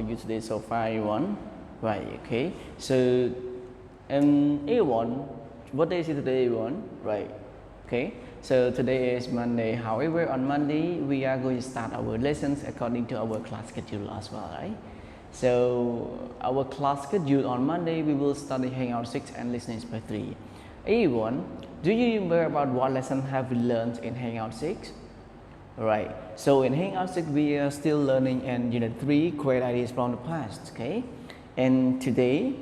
you today so far, everyone? Right, okay. So, everyone, what day is it today, everyone? Right, okay. So today is Monday. However, on Monday we are going to start our lessons according to our class schedule as well, right? So our class schedule on Monday we will study Hangout 6 and listening by 3. Everyone, do you remember about what lesson have we learned in Hangout 6? Right. So in Hangout 6 we are still learning in Unit 3 great ideas from the past. Okay. And today,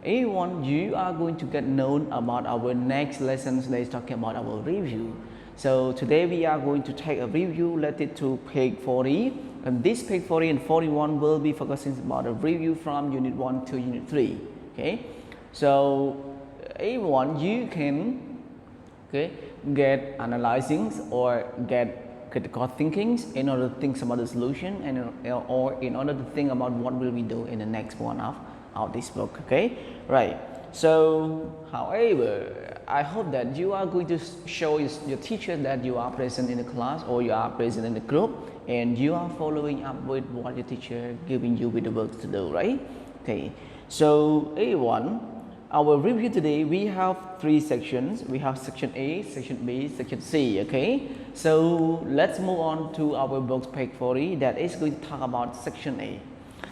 everyone, you are going to get known about our next lessons. Let's talk about our review. So today we are going to take a review related to page 40, and this page 40 and 41 will be focusing about a review from Unit 1 to Unit 3. Okay. So everyone, you can get analyzing or get critical thinking in order to think about the solution and or in order to think about what will we do in the next one of this book. Okay, right. So however, I hope that you are going to show your teacher that you are present in the class or you are present in the group and you are following up with what your teacher giving you with the work to do, right? Okay, so everyone, our review today we have 3 sections. We have section A, section B, section C. Okay, so let's move on to our book page 40 that is going to talk about section A.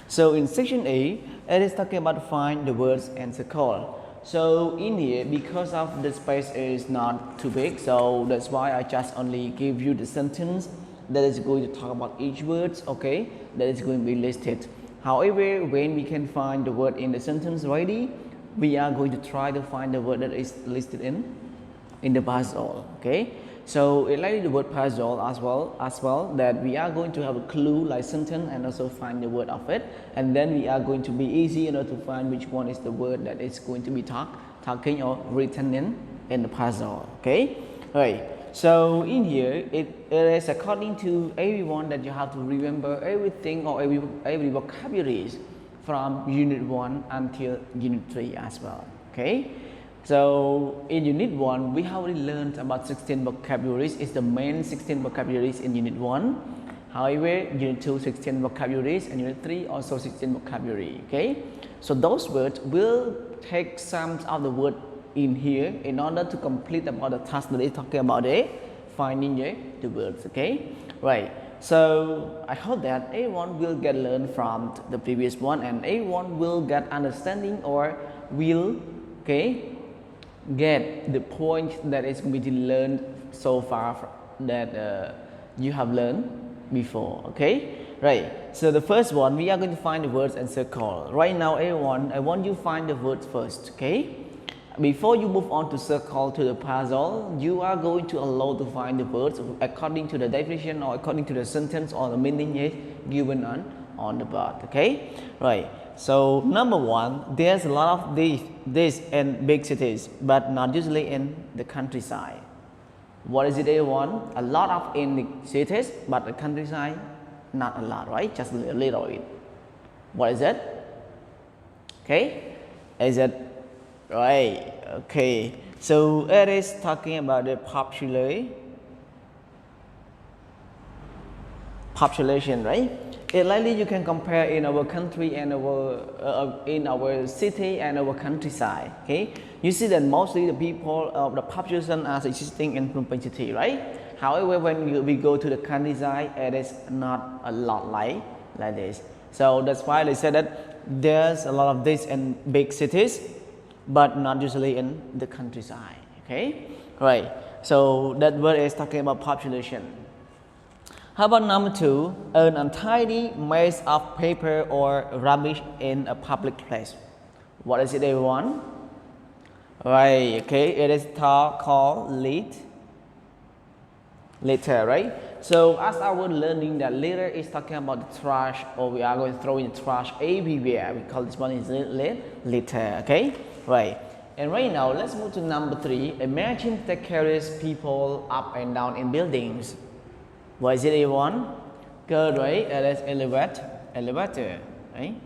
So in section A, it is talking about find the words and circle. So in here, because of the space is not too big, so that's why I just only give you the sentence that is going to talk about each words. Okay, that is going to be listed. However, when we can find the word in the sentence already, we are going to try to find the word that is listed in the puzzle. Okay, so related to the word puzzle as well that we are going to have a clue like sentence and also find the word of it, and then we are going to be easy in order to find which one is the word that is going to be talking or written in the puzzle. Okay, right. So in here it is according to everyone that you have to remember everything or every vocabularies from Unit 1 until Unit 3 as well. Okay, so in Unit 1 we have already learned about 16 vocabularies. It's the main 16 vocabularies in Unit 1. However, Unit 2 16 vocabularies and Unit 3 also 16 vocabulary. Okay, so those words will take some of the word in here in order to complete about the task that is talking about it, finding the words. Okay, right. So I hope that everyone will get learn from the previous one and everyone will get understanding or will get the point that is going to be learned so far that you have learned before. Okay, right. So the first one we are going to find the words and circle. Right now, everyone, I want you to find the words first. Okay. Before you move on to circle to the puzzle, you are going to allow to find the words according to the definition or according to the sentence or the meaning given on the board. Okay, right. So number 1, there's a lot of this in big cities, but not usually in the countryside. What is it, everyone? A lot of in the cities, but the countryside not a lot, right? Just a little bit. What is it? Okay, is it? Right, okay, so it is talking about the population, right? It likely you can compare in our country and in our city and our countryside. Okay, you see that mostly the people of the population are existing in Phnom Penh city, right? However, when we go to the countryside, it is not a lot like this. So that's why they said that there's a lot of this in big cities, but not usually in the countryside. Okay, right. So that word is talking about population. How about number 2? An untidy mess of paper or rubbish in a public place. What is it, everyone? Right. Okay, it is called litter, right? So as I was learning that litter is talking about the trash, or we are going to throw in the trash everywhere. We call this one is litter. Okay. Right, and right now let's move to number 3. Imagine that carries people up and down in buildings. What is it, everyone? Good, right? It is elevator, right?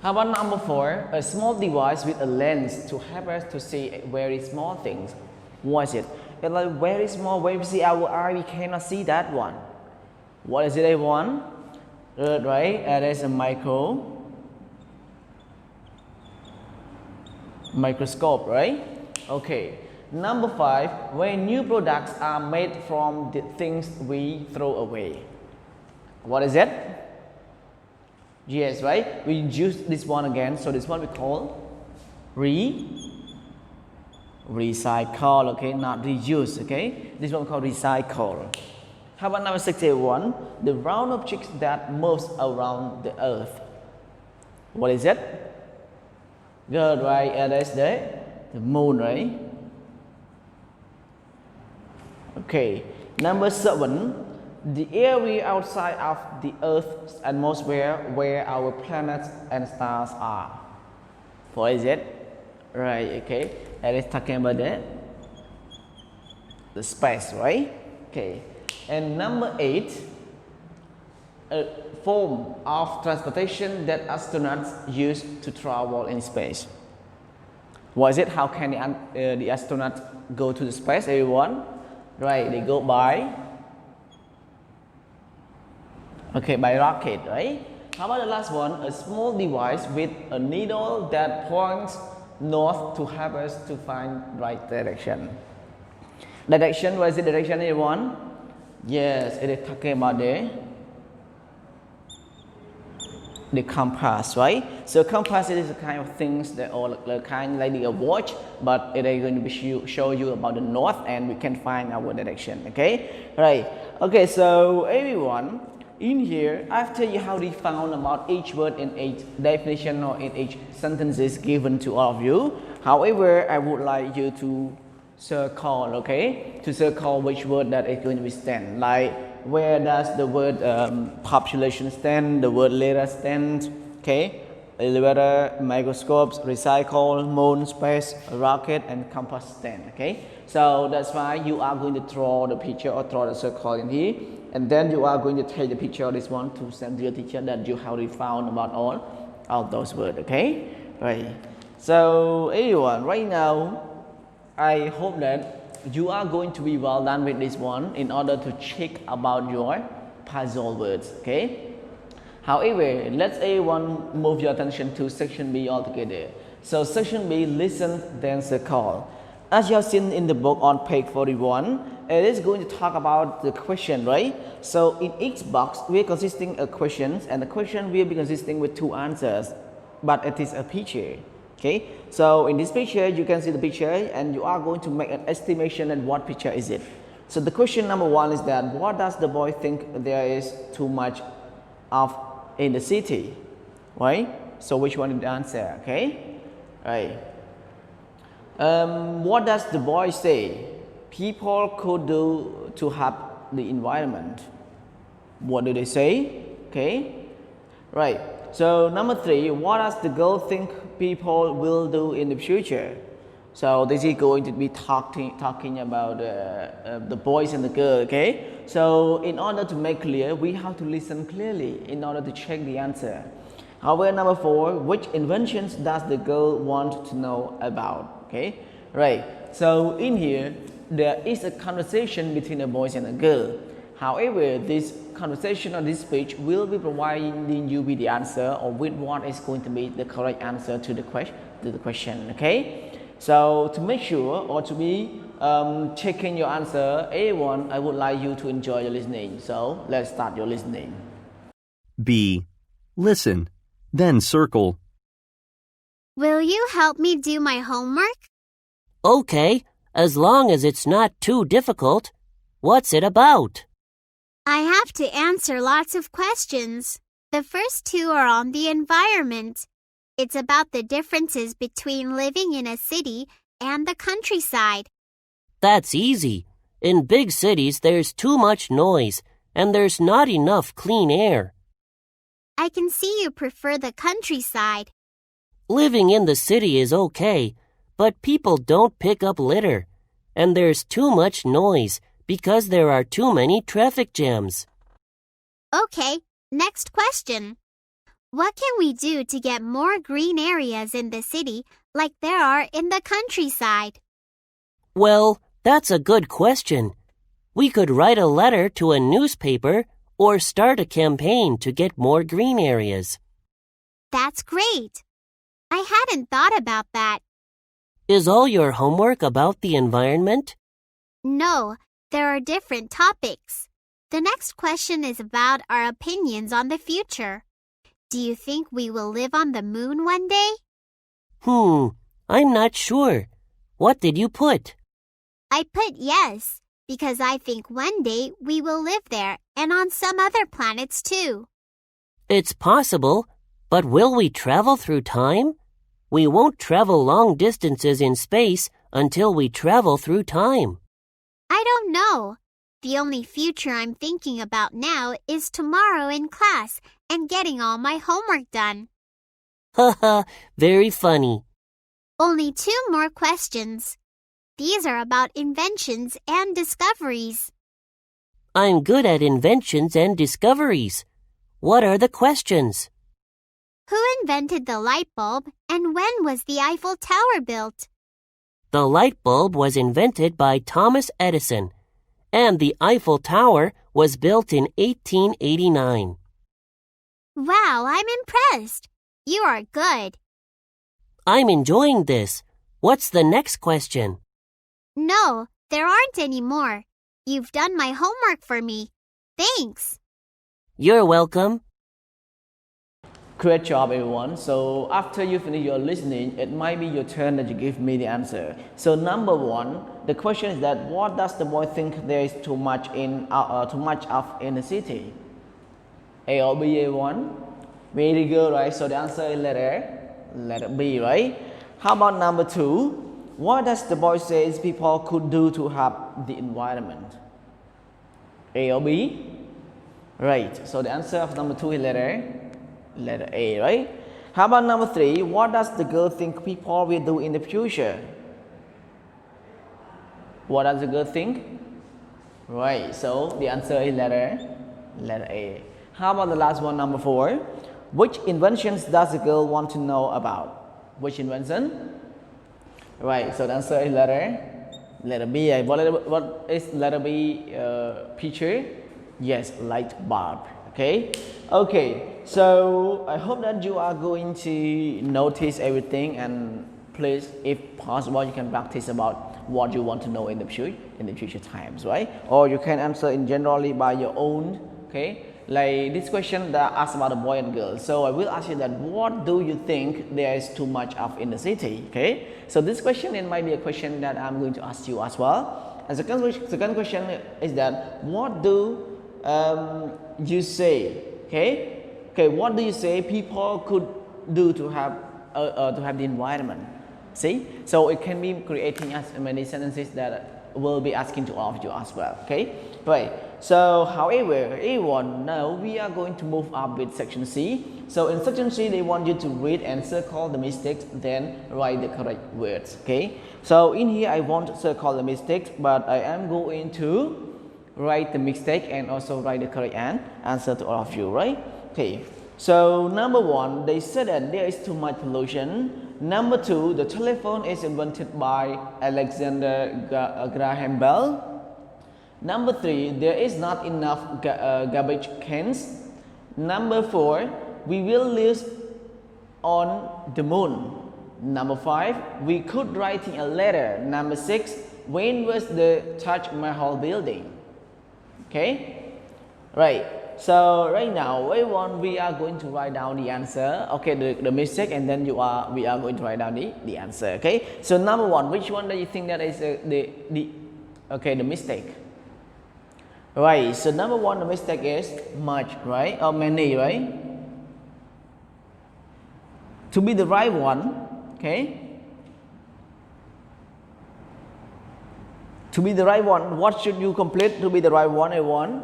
How about number 4? A small device with a lens to help us to see very small things. What is it? It's like very small. When we see our eye, we cannot see that one. What is it, everyone? Good, right? It is a microscope, right? Okay. Number 5, when new products are made from the things we throw away. What is it? Yes, right? We use this one again. So this one we call recycle, okay? Not reuse, okay? This one we call recycle. How about number 61? The round objects that moves around the earth. What is it? Good, right? It is the moon, right? Okay. Number 7. The area outside of the Earth's atmosphere where our planets and stars are. What is it? Right, okay. That is talking about the space, right? Okay. And number 8, a form of transportation that astronauts use to travel in space. What is it? How can the astronauts go to the space, everyone? Right, they go by rocket, right? How about the last one? A small device with a needle that points north to help us to find right direction. Direction, what is the direction, everyone? Yes, it is talking about the compass, right? So compass is a kind of things that are kind like a watch, but it is going to show you about the north, and we can find our direction. Okay, right? Okay, so everyone, in here, after you have found about each word in each definition or in each sentences given to all of you. However, I would like you to circle, okay? To circle which word that is going to be stand. Like, where does the word population stand, the word letter stand, okay? Elevator, microscopes, recycle, moon, space, rocket, and compass stand, okay? So that's why you are going to draw the picture or draw the circle in here, and then you are going to take the picture of this one to send to your teacher that you have found about all of those words, okay? Right. So everyone, right now, I hope that you are going to be well done with this one in order to check about your puzzle words, okay? However, let's everyone move your attention to section B altogether. So section B, listen, then circle. As you have seen in the book on page 41, it is going to talk about the question, right? So in each box, we are consisting of questions, and the question will be consisting with 2 answers, but it is a picture. Okay, so in this picture, you can see the picture, and you are going to make an estimation and what picture is it. So the question number 1 is that, what does the boy think there is too much of in the city, right? So which one is the answer? Okay, right. What does the boy say people could do to help the environment? What do they say? Okay, right. So number 3, what does the girl think people will do in the future? So this is going to be talking about the boys and the girl, okay? So in order to make clear, we have to listen clearly in order to check the answer. However, number 4, which inventions does the girl want to know about? Okay, right. So in here, there is a conversation between a boy and a girl. However, this conversation or this speech will be providing you with the answer, or with what is going to be the correct answer to the question. Okay. So to make sure or to be checking your answer, everyone, I would like you to enjoy your listening. So let's start your listening. B. Listen, then circle. Will you help me do my homework? Okay, as long as it's not too difficult. What's it about? I have to answer lots of questions. The first 2 are on the environment. It's about the differences between living in a city and the countryside. That's easy. In big cities, there's too much noise, and there's not enough clean air. I can see you prefer the countryside. Living in the city is okay, but people don't pick up litter, and there's too much noise because there are too many traffic jams. Okay, next question. What can we do to get more green areas in the city like there are in the countryside? Well, that's a good question. We could write a letter to a newspaper or start a campaign to get more green areas. That's great. I hadn't thought about that. Is all your homework about the environment? No, there are different topics. The next question is about our opinions on the future. Do you think we will live on the moon one day? I'm not sure. What did you put? I put yes, because I think one day we will live there and on some other planets too. It's possible, but will we travel through time? We won't travel long distances in space until we travel through time. I don't know. The only future I'm thinking about now is tomorrow in class and getting all my homework done. Haha, very funny. Only 2 more questions. These are about inventions and discoveries. I'm good at inventions and discoveries. What are the questions? Who invented the light bulb and when was the Eiffel Tower built? The light bulb was invented by Thomas Edison, and the Eiffel Tower was built in 1889. Wow, I'm impressed. You are good. I'm enjoying this. What's the next question? No, there aren't any more. You've done my homework for me. Thanks. You're welcome. Great job, everyone. So after you finish your listening, it might be your turn that you give me the answer. So number 1, the question is that what does the boy think there is too much of in the city? A or B, A1? Very good, right? So the answer is letter B, right? How about number 2? What does the boy say people could do to help the environment? A or B? Right. So the answer of number 2 is letter A, right? How about number 3? What does the girl think people will do in the future? What does the girl think? Right. So the answer is letter A. How about the last one, number 4? Which inventions does the girl want to know about? Which invention? Right. So the answer is letter B. What is letter B picture? Yes, light bulb. Okay, so I hope that you are going to notice everything, and please, if possible, you can practice about what you want to know in the future times, right? Or you can answer in generally by your own. Like this question that asks about a boy and girl. So I will ask you that what do you think there is too much of in the city? So this question, it might be a question that I'm going to ask you as well. And second question is that what do you say? What do you say people could do to have the environment? See, so it can be creating as many sentences that will be asking to all of you as well. Right. So however, everyone, now we are going to move up with section C. So in section C, they want you to read and circle the mistakes, then write the correct words. So in here, I won't circle the mistakes, but I am going to write the mistake and also write the correct answer to all of you, right? So number 1, they said that there is too much pollution. Number 2, the telephone is invented by Alexander Graham Bell. Number 3, there is not enough garbage cans. Number 4, we will live on the moon. Number 5, we could write a letter. Number 6, when was the Taj Mahal building? Right. So right now, everyone, we are going to write down the answer. The mistake, and then we are going to write down the answer. So number 1, which one do you think that is the mistake? Right. So number 1, the mistake is much, right? Or many, right? To be the right one, to be the right one, what should you complete to be the right one, everyone?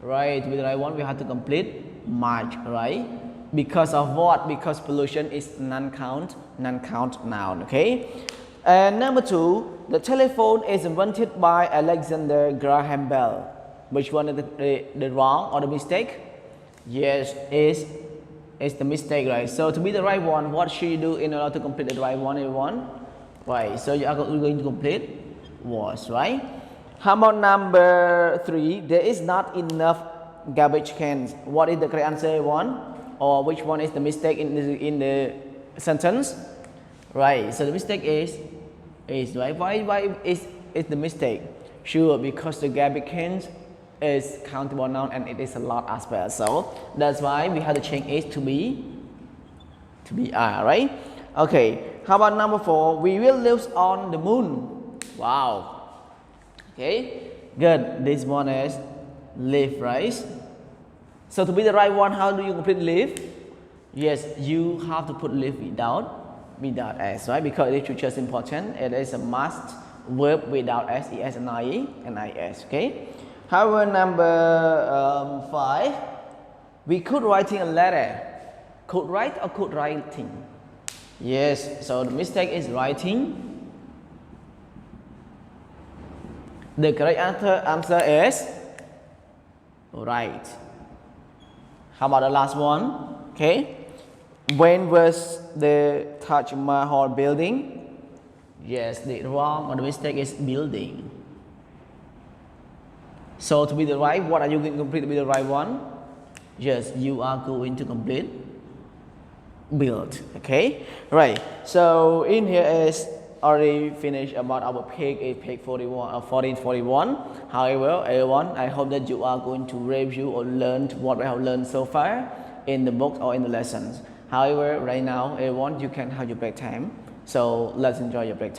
Right, to be the right one, we have to complete much, right? Because of what? Because pollution is non-count noun, And number 2, the telephone is invented by Alexander Graham Bell. Which one is the wrong or the mistake? Yes, is the mistake, right? So to be the right one, what should you do in order to complete the right one, everyone? Right, so you are going to complete was, right? How about number 3? There is not enough garbage cans. What is the correct answer, everyone? Or which one is the mistake in the sentence? Right, so the mistake is right. Why is the mistake? Sure, because the garbage cans is countable noun and it is a lot as well. So that's why we have to change it to be are, right? Okay, how about number 4? We will live on the moon. Wow. Okay, good. This one is live, right? So to be the right one, how do you complete live? Yes, you have to put live without s, right? Because literature is important. It is a must verb without s, es, and ie, and is. Okay. However, number 5, we could writing a letter. Could write or could writing? Yes. So the mistake is writing. The correct answer is right. How about the last one? Okay. When was the Taj Mahal building? Yes, the wrong or the mistake is building. So to be the right, what are you going to complete to be the right one? Yes, you are going to complete build. Okay, right. So in here is already finished about our page 41 or 1441. However, everyone, I hope that you are going to review or learn what we have learned so far in the book or in the lessons. However, right now, everyone, you can have your break time. So let's enjoy your break time.